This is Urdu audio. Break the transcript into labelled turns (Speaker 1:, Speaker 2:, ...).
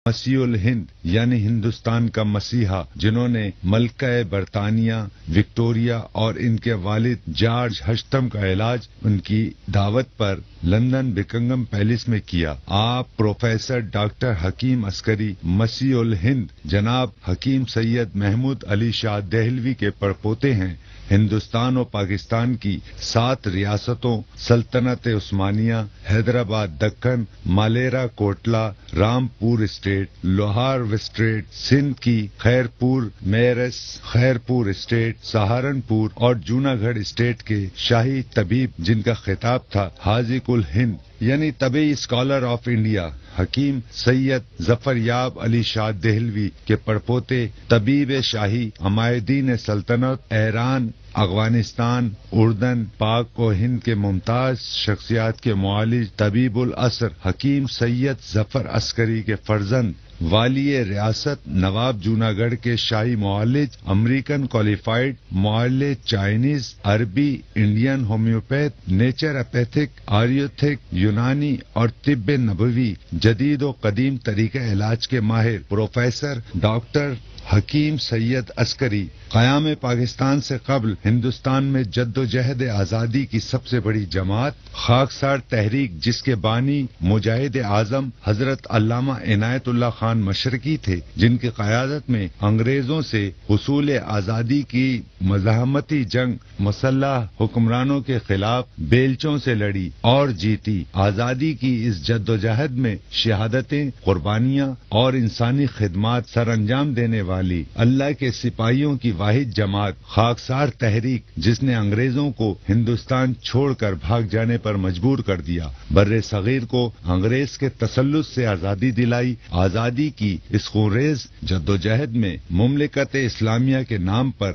Speaker 1: مسیح الہند یعنی ہندوستان کا مسیحا، جنہوں نے ملکہ برطانیہ وکٹوریہ اور ان کے والد جارج ہشتم کا علاج ان کی دعوت پر لندن بکنگم پیلس میں کیا۔ آپ پروفیسر ڈاکٹر حکیم عسکری مسیح الہند جناب حکیم سید محمود علی شاہ دہلوی کے پڑپوتے ہیں۔ ہندوستان و پاکستان کی 7 ریاستوں سلطنت عثمانیہ، حیدرآباد دکن، مالیرا کوٹلا، رامپور اسٹیٹ، لوہار اسٹیٹ، سندھ کی خیرپور میرس، خیرپور اسٹیٹ، سہارنپور اور جوناگڑھ اسٹیٹ کے شاہی طبیب جن کا خطاب تھا حاذق الہند یعنی طبی اسکالر آف انڈیا حکیم سید ظفریاب علی شاہ دہلوی کے پڑپوتے طبیب شاہی عمائدین سلطنت ایران، افغانستان، اردن، پاک و ہند کے ممتاز شخصیات کے معالج طبیب العصر حکیم سید ظفر عسکری کے فرزند والی ریاست نواب جوناگڑھ کے شاہی معالج، امریکن کوالیفائڈ معالج، چائنیز، عربی، انڈین ہومیوپیتھ، نیچر اپیتھک، آیورویدک، یونانی اور طب نبوی جدید و قدیم طریقہ علاج کے ماہر پروفیسر ڈاکٹر حکیم سید عسکری قیام پاکستان سے قبل ہندوستان میں جد و جہد آزادی کی سب سے بڑی جماعت خاکسار تحریک، جس کے بانی مجاہد اعظم حضرت علامہ عنایت اللہ خان مشرقی تھے، جن کی قیادت میں انگریزوں سے حصول آزادی کی مزاحمتی جنگ مسلح حکمرانوں کے خلاف بیلچوں سے لڑی اور جیتی۔ آزادی کی اس جد و جہد میں شہادتیں، قربانیاں اور انسانی خدمات سر انجام دینے والی اللہ کے سپاہیوں کی واحد جماعت خاکسار تحریک، جس نے انگریزوں کو ہندوستان چھوڑ کر بھاگ جانے پر مجبور کر دیا، بر صغیر کو انگریز کے تسلط سے آزادی دلائی۔ آزادی کی اس خونریز جد و جہد میں مملکت اسلامیہ کے نام پر